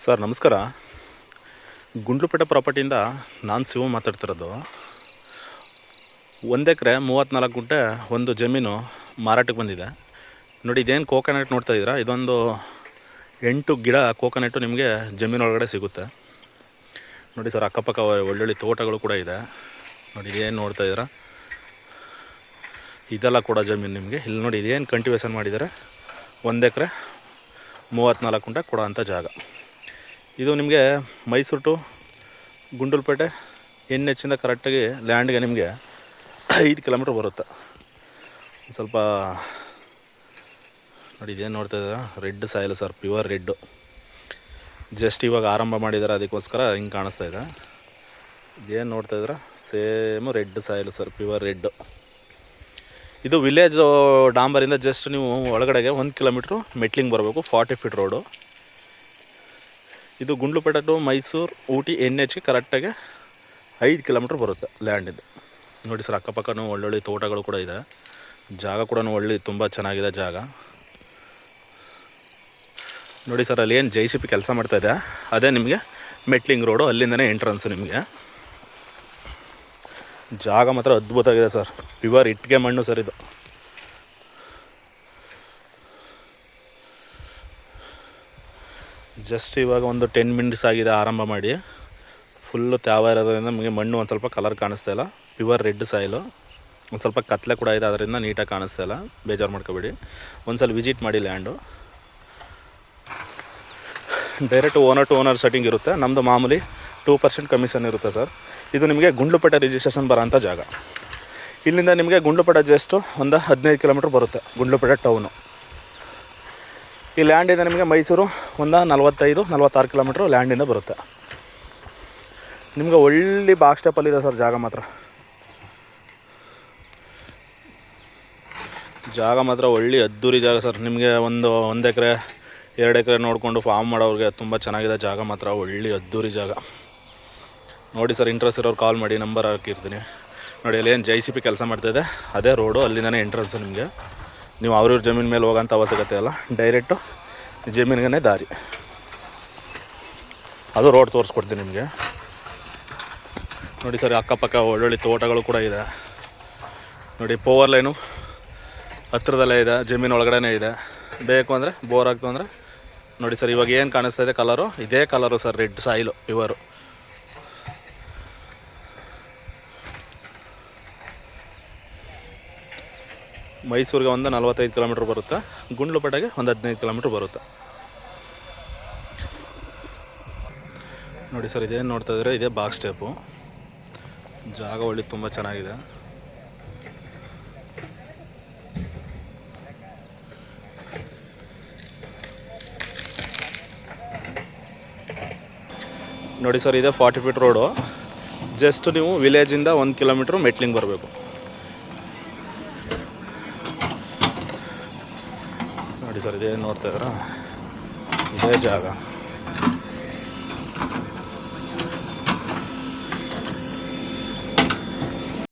Sir ನಮಸ್ಕಾರ. ಗುಂಡ್ಲುಪೇಟೆ ಪ್ರಾಪರ್ಟಿಯಿಂದ ನಾನು ಶಿವ ಮಾತಾಡ್ತಿರೋದು. 1 ಎಕರೆ 34 ಗುಂಟೆ ಒಂದು ಜಮೀನು ಮಾರಾಟಕ್ಕೆ ಬಂದಿದೆ ನೋಡಿ. ಇದೇನು ಕೋಕೋನಟ್ ನೋಡ್ತಾ ಇದ್ದೀರಾ, ಇದೊಂದು 8 ಗಿಡ ಕೋಕೋನಟ್ಟು ನಿಮಗೆ ಜಮೀನು ಒಳಗಡೆ ಸಿಗುತ್ತೆ ನೋಡಿ ಸರ್. ಅಕ್ಕಪಕ್ಕ ಒಳ್ಳೊಳ್ಳೆ ತೋಟಗಳು ಕೂಡ ಇದೆ ನೋಡಿ. ಇದೇನು ನೋಡ್ತಾ ಇದ್ದೀರಾ, ಇದೆಲ್ಲ ಕೂಡ ಜಮೀನು ನಿಮಗೆ. ಇಲ್ಲಿ ನೋಡಿ, ಇದೇನು ಕಲ್ಟಿವೇಷನ್ ಮಾಡಿದ್ದಾರೆ, 1 ಎಕರೆ 34 ಗುಂಟೆ ಕೊಡೋ ಅಂಥ ಜಾಗ ಇದು. ನಿಮಗೆ ಮೈಸೂರು ಟು ಗುಂಡ್ಲುಪೇಟೆ NH ಇಂದ ಕರೆಕ್ಟಾಗಿ ಲ್ಯಾಂಡ್ಗೆ ನಿಮಗೆ 5 ಕಿಲೋಮೀಟ್ರ್ ಬರುತ್ತೆ. ಸ್ವಲ್ಪ ನೋಡಿ, ಇದೇನು ನೋಡ್ತಾ ಇದ್ದೀರಾ, red soil sir, pure red. Just ಇವಾಗ ಆರಂಭ ಮಾಡಿದ್ದಾರೆ, ಅದಕ್ಕೋಸ್ಕರ ಹಿಂಗೆ ಕಾಣಿಸ್ತಾ ಇದೆ. ಇದೇನು ನೋಡ್ತಾ ಇದ್ದೀರಾ, same red soil sir, pure red. ಇದು ವಿಲೇಜ್ ಡಾಂಬರಿಂದ ಜಸ್ಟ್ ನೀವು ಒಳಗಡೆಗೆ 1 ಕಿಲೋಮೀಟ್ರು ಮೆಟ್ಲಿಂಗ್ ಬರಬೇಕು, 40 ಫೀಟ್ ರೋಡು. ಇದು ಗುಂಡ್ಲುಪೇಟೆ ಟು ಮೈಸೂರು ಊಟಿ NHಗೆ ಕರೆಕ್ಟಾಗಿ 5 ಕಿಲೋಮೀಟ್ರ್ ಬರುತ್ತೆ ಲ್ಯಾಂಡಿಂದ ನೋಡಿ ಸರ್. ಅಕ್ಕಪಕ್ಕನೂ ಒಳ್ಳೊಳ್ಳೆ ತೋಟಗಳು ಕೂಡ ಇದೆ, ಜಾಗ ಕೂಡ ಒಳ್ಳೆ ತುಂಬ ಚೆನ್ನಾಗಿದೆ ಜಾಗ ನೋಡಿ ಸರ್. ಅಲ್ಲಿ ಏನು JCB ಕೆಲಸ ಮಾಡ್ತಾಯಿದೆ, ಅದೇ ನಿಮಗೆ ಮೆಟ್ಲಿಂಗ್ ರೋಡು, ಅಲ್ಲಿಂದನೇ ಎಂಟ್ರೆನ್ಸ್ ನಿಮಗೆ. ಜಾಗ ಮಾತ್ರ ಅದ್ಭುತವಾಗಿದೆ ಸರ್, ಪ್ಯೂರ್ ಇಟ್ಟಿಗೆ ಮಣ್ಣು ಸರ್ ಇದು. ಜಸ್ಟ್ ಇವಾಗ ಒಂದು 10 ಮಿನಿಟ್ಸ್ ಆಗಿದೆ ಆರಂಭ ಮಾಡಿ. ಫುಲ್ಲು ತ್ಯಾವ ಇರೋದ್ರಿಂದ ನಮಗೆ ಮಣ್ಣು ಒಂದು ಸ್ವಲ್ಪ ಕಲರ್ ಕಾಣಿಸ್ತಾ ಇಲ್ಲ, ಪ್ಯೂರ್ ರೆಡ್ ಸಾಯಿಲು. ಒಂದು ಸ್ವಲ್ಪ ಕತ್ಲೆ ಕೂಡ ಇದೆ, ಅದರಿಂದ ನೀಟಾಗಿ ಕಾಣಿಸ್ತಾ ಇಲ್ಲ, ಬೇಜಾರು ಮಾಡ್ಕೊಬೇಡಿ. ಒಂದು ಸಲ ವಿಸಿಟ್ ಮಾಡಿ land. Direct owner to owner setting ಇರುತ್ತೆ. ನಮ್ಮದು ಮಾಮೂಲಿ 2% ಕಮಿಷನ್ ಇರುತ್ತೆ ಸರ್. ಇದು ನಿಮಗೆ ಗುಂಡ್ಲುಪೇಟೆ ರಿಜಿಸ್ಟ್ರೇಷನ್ ಬರೋಂಥ ಜಾಗ. ಇಲ್ಲಿಂದ ನಿಮಗೆ ಗುಂಡ್ಲುಪೇಟೆ ಜಸ್ಟು ಒಂದು 15 ಕಿಲೋಮೀಟ್ರ್ ಬರುತ್ತೆ ಗುಂಡ್ಲುಪೇಟೆ ಟೌನು. ಈ ಲ್ಯಾಂಡಿಂದ ನಿಮಗೆ ಮೈಸೂರು ಒಂದು 45-46 ಕಿಲೋಮೀಟ್ರು ಲ್ಯಾಂಡಿಂದ ಬರುತ್ತೆ. ನಿಮಗೆ ಒಳ್ಳೆ ಬಾಕ್ಸ್ ಸ್ಟೆಪ್ಪಲ್ಲಿದೆ ಸರ್ ಜಾಗ ಮಾತ್ರ. ಒಳ್ಳೆ ಅದ್ದೂರಿ ಜಾಗ ಸರ್. ನಿಮಗೆ 1 ಎಕರೆ 2 ಎಕರೆ ನೋಡಿಕೊಂಡು ಫಾರ್ಮ್ ಮಾಡೋರಿಗೆ ತುಂಬ ಚೆನ್ನಾಗಿದೆ ಜಾಗ ಮಾತ್ರ, ಒಳ್ಳೆ ಅದ್ದೂರಿ ಜಾಗ ನೋಡಿ ಸರ್. ಇಂಟ್ರೆಸ್ಟ್ ಇರೋರು ಕಾಲ್ ಮಾಡಿ, ನಂಬರ್ ಹಾಕಿರ್ತೀನಿ ನೋಡಿ. ಅಲ್ಲಿ ಏನು JCB ಕೆಲಸ ಮಾಡ್ತಾಯಿದೆ, ಅದೇ ರೋಡು, ಅಲ್ಲಿಂದನೇ ಎಂಟ್ರೆನ್ಸು ನಿಮಗೆ. ನೀವು ಅವ್ರವ್ರ ಜಮೀನು ಮೇಲೆ ಹೋಗೋಂಥ ಅವಶ್ಯಕತೆ ಇಲ್ಲ, ಡೈರೆಕ್ಟು ಜಮೀನಿಗೆ ದಾರಿ. ಅದು ರೋಡ್ ತೋರಿಸ್ಕೊಡ್ತೀನಿ ನಿಮಗೆ ನೋಡಿ ಸರ್. ಅಕ್ಕಪಕ್ಕ ಒಳ್ಳೊಳ್ಳೆ ತೋಟಗಳು ಕೂಡ ಇದೆ ನೋಡಿ. ಪವರ್ ಲೈನು ಹತ್ತಿರದಲ್ಲೇ ಇದೆ, ಜಮೀನು ಒಳಗಡೆ ಇದೆ. ಬೇಕು ಅಂದರೆ ಬೋರ್ ಆಗ್ತು ಅಂದರೆ ನೋಡಿ ಸರ್. ಇವಾಗ ಏನು ಕಾಣಿಸ್ತಾ ಇದೆ ಕಲರು, ಇದೇ colour sir, red soil pure. ಮೈಸೂರಿಗೆ ಒಂದು 45 ಕಿಲೋಮೀಟ್ರ್ ಬರುತ್ತೆ, ಗುಂಡ್ಲುಪೇಟೆಗೆ ಒಂದು 15 ಕಿಲೋಮೀಟ್ರ್ ಬರುತ್ತೆ ನೋಡಿ ಸರ್. ಇದೇನು ನೋಡ್ತಾ ಇದ್ರೆ, ಇದೇ ಬಾಕ್ಸ್ ಸ್ಟೆಪ್ಪು. ಜಾಗ ಒಳ್ಳೆ ತುಂಬ ಚೆನ್ನಾಗಿದೆ ನೋಡಿ ಸರ್. ಇದೇ 40 ಫೀಟ್ ರೋಡು. ಜಸ್ಟ್ ನೀವು ವಿಲೇಜಿಂದ 1 ಕಿಲೋಮೀಟ್ರ್ ಮೆಟ್ಲಿಂಗ್ ಬರಬೇಕು ನೋಡಿ ಸರ್. ಇದೇನು ನೋಡ್ತಾ ಇದ್ದೀರಾ, ಇದೇ ಜಾಗ.